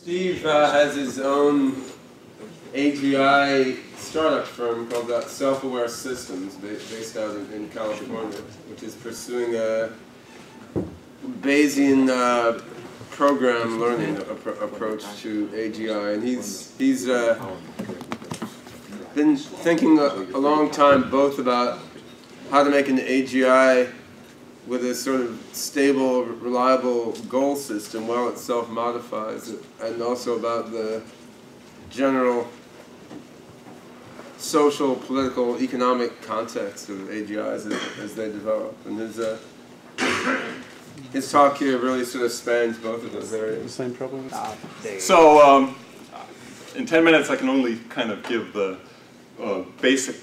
Steve has his own AGI startup firm called Self-Aware Systems, based out in California, which is pursuing a Bayesian program learning approach to AGI, and he's been thinking a long time both about how to make an AGI with a sort of stable, reliable goal system while it self-modifies, and also about the general social, political, economic context of AGIs as they develop. And his talk here really sort of spans both of those areas. The same problem? So in 10 minutes I can only kind of give the basic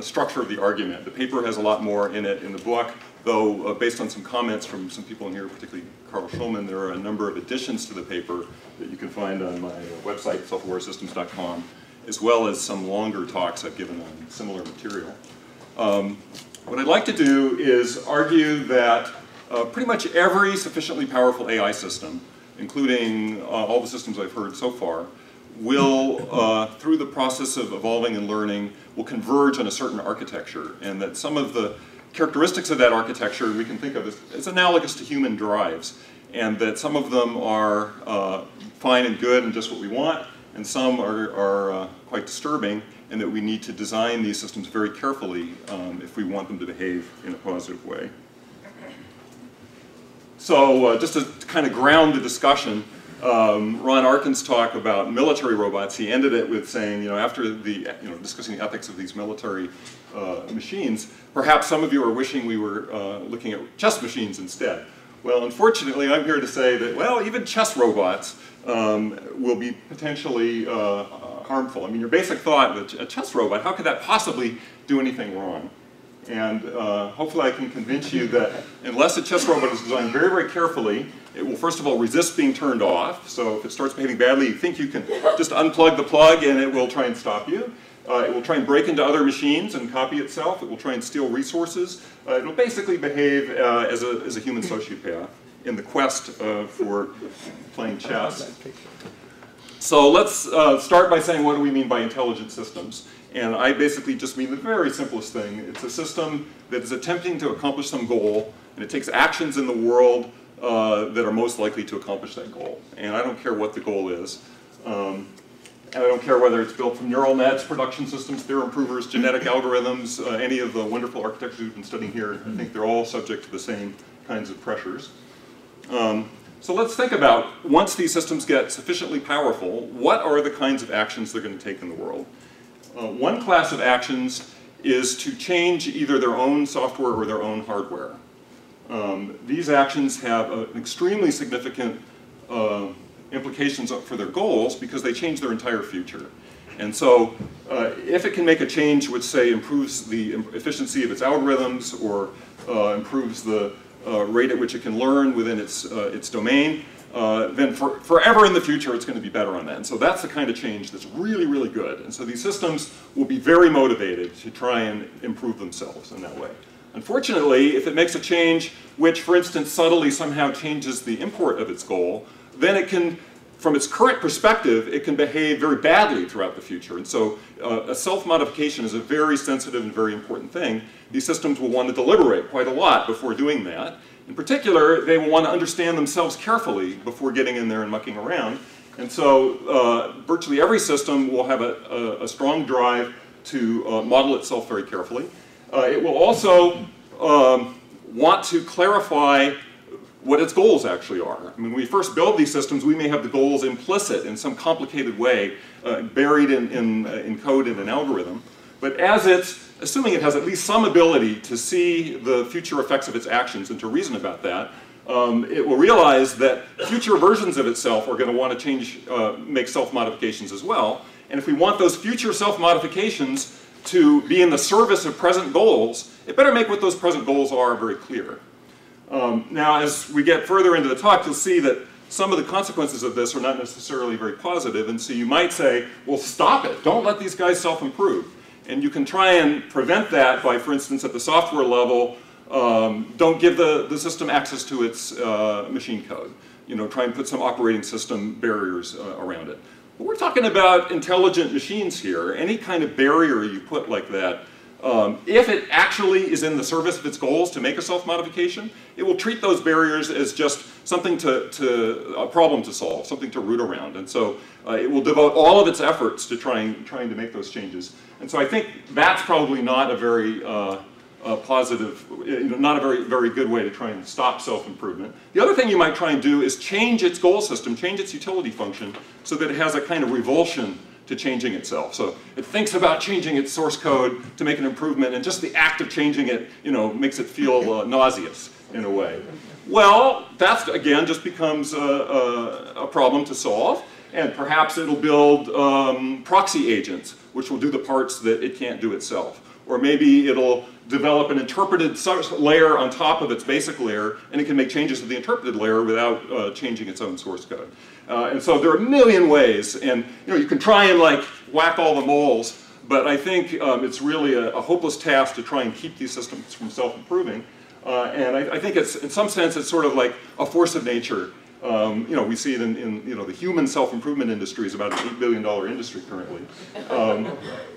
structure of the argument. The paper has a lot more in it in the book, though based on some comments from some people in here, particularly Carl Schulman, there are a number of additions to the paper that you can find on my website, selfawaresystems.com, as well as some longer talks I've given on similar material. What I'd like to do is argue that pretty much every sufficiently powerful AI system, including all the systems I've heard so far, will, through the process of evolving and learning, will converge on a certain architecture, and that some of the characteristics of that architecture we can think of as analogous to human drives, and that some of them are fine and good and just what we want, and some are quite disturbing, and that we need to design these systems very carefully if we want them to behave in a positive way. So just to kind of ground the discussion, Ron Arkin's talk about military robots, he ended it with saying, after discussing the ethics of these military machines, perhaps some of you are wishing we were looking at chess machines instead. Well, unfortunately, I'm here to say that, well, even chess robots will be potentially harmful. I mean, your basic thought that a chess robot, how could that possibly do anything wrong? And hopefully I can convince you that unless a chess robot is designed very, very carefully, it will first of all resist being turned off. So if it starts behaving badly, you think you can just unplug the plug and it will try and stop you. It will try and break into other machines and copy itself. It will try and steal resources. It will basically behave as a human sociopath in the quest for playing chess. So let's start by saying, what do we mean by intelligent systems? And I basically just mean the very simplest thing. It's a system that is attempting to accomplish some goal, and it takes actions in the world that are most likely to accomplish that goal. And I don't care what the goal is. And I don't care whether it's built from neural nets, production systems, theorem provers, genetic algorithms, any of the wonderful architectures we've been studying here. I think they're all subject to the same kinds of pressures. So let's think about, once these systems get sufficiently powerful, what are the kinds of actions they're going to take in the world? One class of actions is to change either their own software or their own hardware. These actions have extremely significant implications for their goals because they change their entire future. And so if it can make a change which, say, improves the efficiency of its algorithms or improves the rate at which it can learn within its domain, then forever in the future it's going to be better on that. And so that's the kind of change that's really, really good. And so these systems will be very motivated to try and improve themselves in that way. Unfortunately, if it makes a change which, for instance, subtly somehow changes the import of its goal, then it can, from its current perspective, it can behave very badly throughout the future. And so a self-modification is a very sensitive and very important thing. These systems will want to deliberate quite a lot before doing that. In particular, they will want to understand themselves carefully before getting in there and mucking around. And so virtually every system will have a strong drive to model itself very carefully. It will also want to clarify what its goals actually are. I mean, when we first build these systems, we may have the goals implicit in some complicated way, buried in code in an algorithm. But as assuming it has at least some ability to see the future effects of its actions and to reason about that, it will realize that future versions of itself are going to want to change, make self-modifications as well. And if we want those future self-modifications to be in the service of present goals, it better make what those present goals are very clear. Now, as we get further into the talk, you'll see that some of the consequences of this are not necessarily very positive, and so you might say, well, stop it. Don't let these guys self-improve. And you can try and prevent that by, for instance, at the software level, don't give the system access to its machine code. try and put some operating system barriers around it. But we're talking about intelligent machines here. Any kind of barrier you put like that, if it actually is in the service of its goals to make a self-modification, it will treat those barriers as just something a problem to solve, something to root around. And so it will devote all of its efforts to trying to make those changes. And so I think that's probably not a very positive, not a very good way to try and stop self-improvement. The other thing you might try and do is change its goal system, change its utility function, so that it has a kind of revulsion to changing itself. So it thinks about changing its source code to make an improvement, and just the act of changing it, makes it feel nauseous in a way. Well, that again just becomes a problem to solve, and perhaps it'll build proxy agents, which will do the parts that it can't do itself. Or maybe it'll develop an interpreted layer on top of its basic layer, and it can make changes to the interpreted layer without changing its own source code. And so there are a million ways, and you can try and like whack all the moles, but I think it's really a hopeless task to try and keep these systems from self-improving. And I think it's, in some sense, it's sort of like a force of nature. We see it in the human self-improvement industry is about an $8 billion industry currently.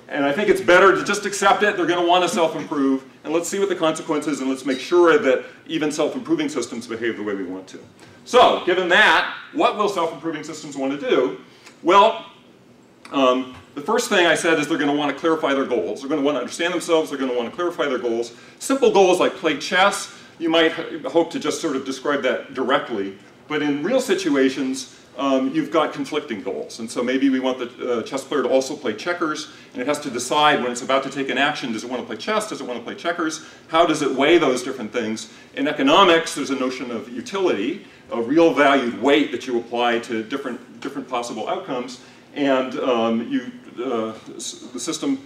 And I think it's better to just accept it. They're going to want to self-improve, and let's see what the consequences, and let's make sure that even self-improving systems behave the way we want to. So, given that, what will self-improving systems want to do? Well, the first thing I said is they're going to want to clarify their goals. They're going to want to understand themselves. They're going to want to clarify their goals. Simple goals like play chess, you might hope to just sort of describe that directly. But in real situations, you've got conflicting goals. And so maybe we want the chess player to also play checkers, and it has to decide when it's about to take an action, does it want to play chess, does it want to play checkers? How does it weigh those different things? In economics, there's a notion of utility, a real valued weight that you apply to different possible outcomes, and the system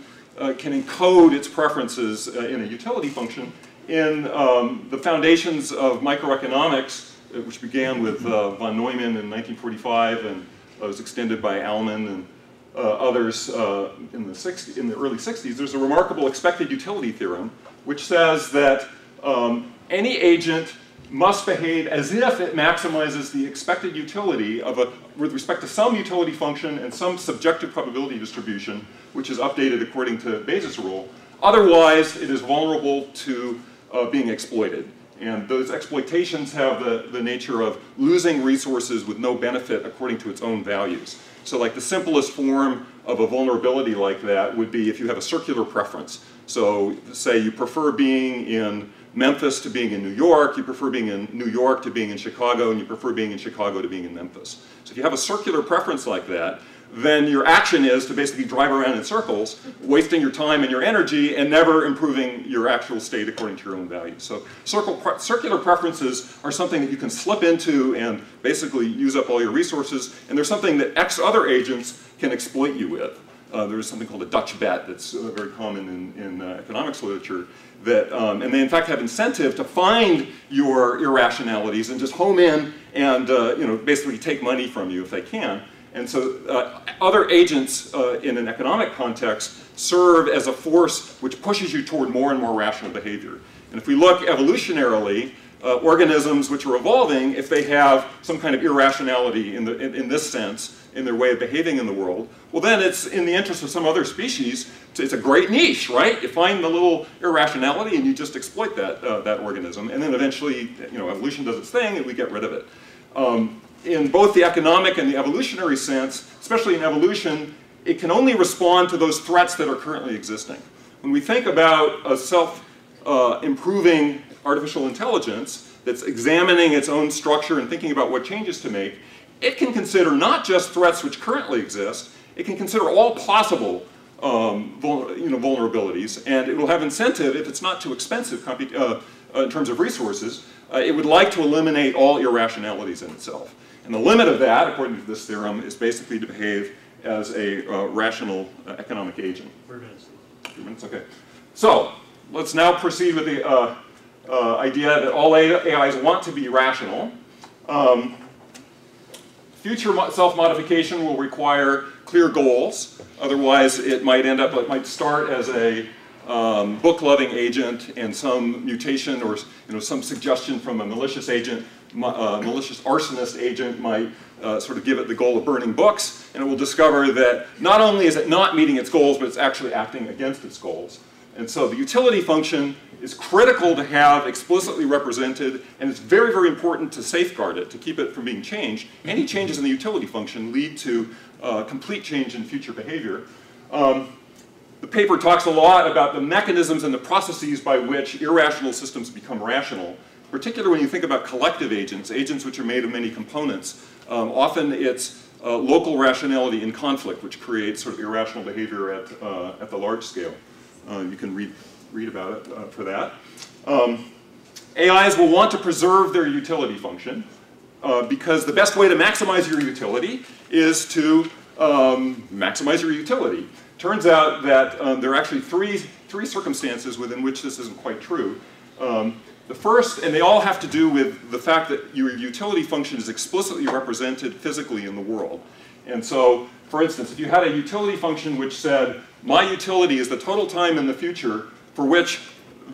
can encode its preferences in a utility function. In the foundations of microeconomics, which began with von Neumann in 1945 and was extended by Alman and others in the early 60s, there's a remarkable expected utility theorem which says that any agent must behave as if it maximizes the expected utility with respect to some utility function and some subjective probability distribution, which is updated according to Bayes' rule. Otherwise, it is vulnerable to being exploited. And those exploitations have the nature of losing resources with no benefit according to its own values. So like the simplest form of a vulnerability like that would be if you have a circular preference. So say you prefer being in Memphis to being in New York, you prefer being in New York to being in Chicago, and you prefer being in Chicago to being in Memphis. So if you have a circular preference like that, then your action is to basically drive around in circles, wasting your time and your energy and never improving your actual state according to your own values. So circular preferences are something that you can slip into and basically use up all your resources, and there's something that other agents can exploit you with. There's something called a Dutch bet that's very common in economics literature, that, and they in fact have incentive to find your irrationalities and just home in and basically take money from you if they can. And so other agents in an economic context serve as a force which pushes you toward more and more rational behavior. And if we look evolutionarily, organisms which are evolving, if they have some kind of irrationality in this sense, in their way of behaving in the world, well then it's in the interest of some other species, it's a great niche, right? You find the little irrationality and you just exploit that organism, and then eventually evolution does its thing and we get rid of it. In both the economic and the evolutionary sense, especially in evolution, it can only respond to those threats that are currently existing. When we think about a self-improving artificial intelligence that's examining its own structure and thinking about what changes to make, it can consider not just threats which currently exist, it can consider all possible vulnerabilities, and it will have incentive, if it's not too expensive in terms of resources, it would like to eliminate all irrationalities in itself. And the limit of that, according to this theorem, is basically to behave as a rational economic agent. 3 minutes. 3 minutes, okay. So let's now proceed with the idea that all AIs want to be rational. Future self-modification will require clear goals. Otherwise, it might start as a book-loving agent, and some mutation or some suggestion from a malicious agent malicious arsonist agent might sort of give it the goal of burning books, and it will discover that not only is it not meeting its goals, but it's actually acting against its goals. And so the utility function is critical to have explicitly represented, and it's very, very important to safeguard it, to keep it from being changed. Any changes in the utility function lead to complete change in future behavior. The paper talks a lot about the mechanisms and the processes by which irrational systems become rational, particularly when you think about collective agents, agents which are made of many components. Often it's local rationality in conflict, which creates sort of irrational behavior at the large scale. You can read about it for that. AIs will want to preserve their utility function because the best way to maximize your utility is to maximize your utility. Turns out that there are actually three circumstances within which this isn't quite true. The first, and they all have to do with the fact that your utility function is explicitly represented physically in the world. And so, for instance, if you had a utility function which said, my utility is the total time in the future for which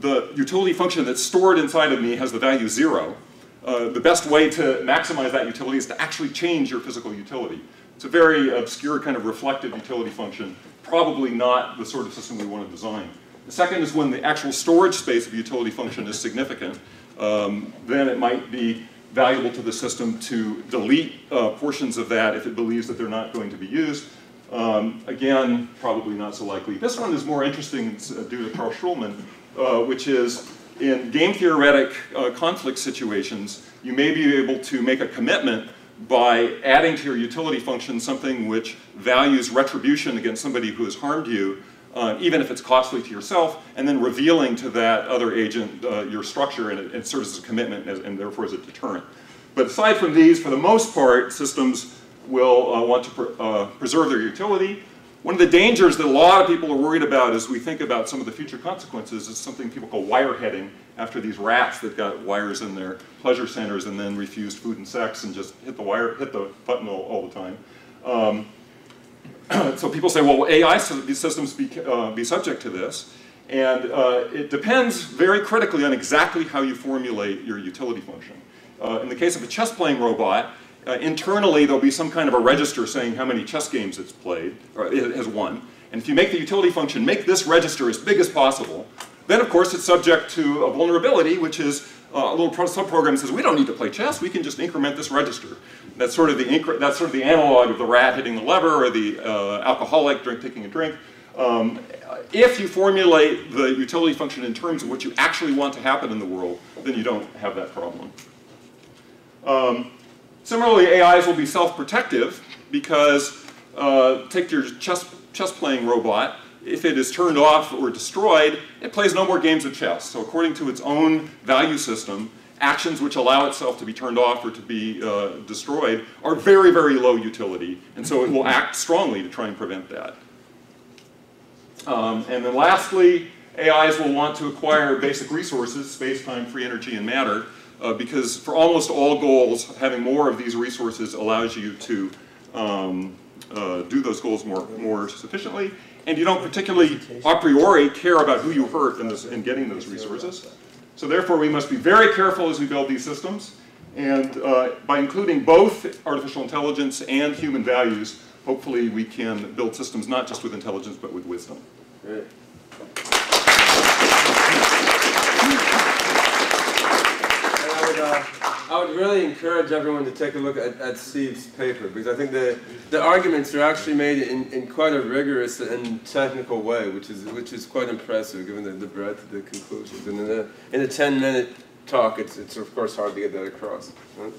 the utility function that's stored inside of me has the value 0, the best way to maximize that utility is to actually change your physical utility. It's a very obscure kind of reflective utility function, probably not the sort of system we want to design. The second is when the actual storage space of a utility function is significant. Then it might be valuable to the system to delete portions of that if it believes that they're not going to be used. Again, probably not so likely. This one is more interesting due to Carl Schulman, which is in game theoretic conflict situations, you may be able to make a commitment by adding to your utility function something which values retribution against somebody who has harmed you, even if it's costly to yourself, and then revealing to that other agent your structure, and it serves as a commitment and therefore as a deterrent. But aside from these, for the most part, systems will want to preserve their utility. One of the dangers that a lot of people are worried about as we think about some of the future consequences is something people call wireheading, after these rats that got wires in their pleasure centers and then refused food and sex and just hit the button all the time. So people say, well, will AI systems be subject to this? And it depends very critically on exactly how you formulate your utility function. In the case of a chess-playing robot, internally there'll be some kind of a register saying how many chess games it's played, or it has won. And if you make the utility function make this register as big as possible, then of course it's subject to a vulnerability, which is a little subprogram says we don't need to play chess, we can just increment this register. That's sort of the analog of the rat hitting the lever or the alcoholic taking a drink. If you formulate the utility function in terms of what you actually want to happen in the world, then you don't have that problem. Similarly, AIs will be self-protective because take your chess-playing robot. If it is turned off or destroyed, it plays no more games of chess. So according to its own value system, actions which allow itself to be turned off or to be destroyed are very, very low utility. And so it will act strongly to try and prevent that. And then lastly, AIs will want to acquire basic resources, space, time, free energy, and matter, because for almost all goals, having more of these resources allows you to do those goals more sufficiently. And you don't particularly a priori care about who you hurt in getting those resources. So therefore, we must be very careful as we build these systems. And by including both artificial intelligence and human values, hopefully we can build systems not just with intelligence, but with wisdom. Great. I would really encourage everyone to take a look at Steve's paper, because I think the arguments are actually made in quite a rigorous and technical way, which is quite impressive given the breadth of the conclusions. And in a 10-minute talk, it's of course hard to get that across. Right?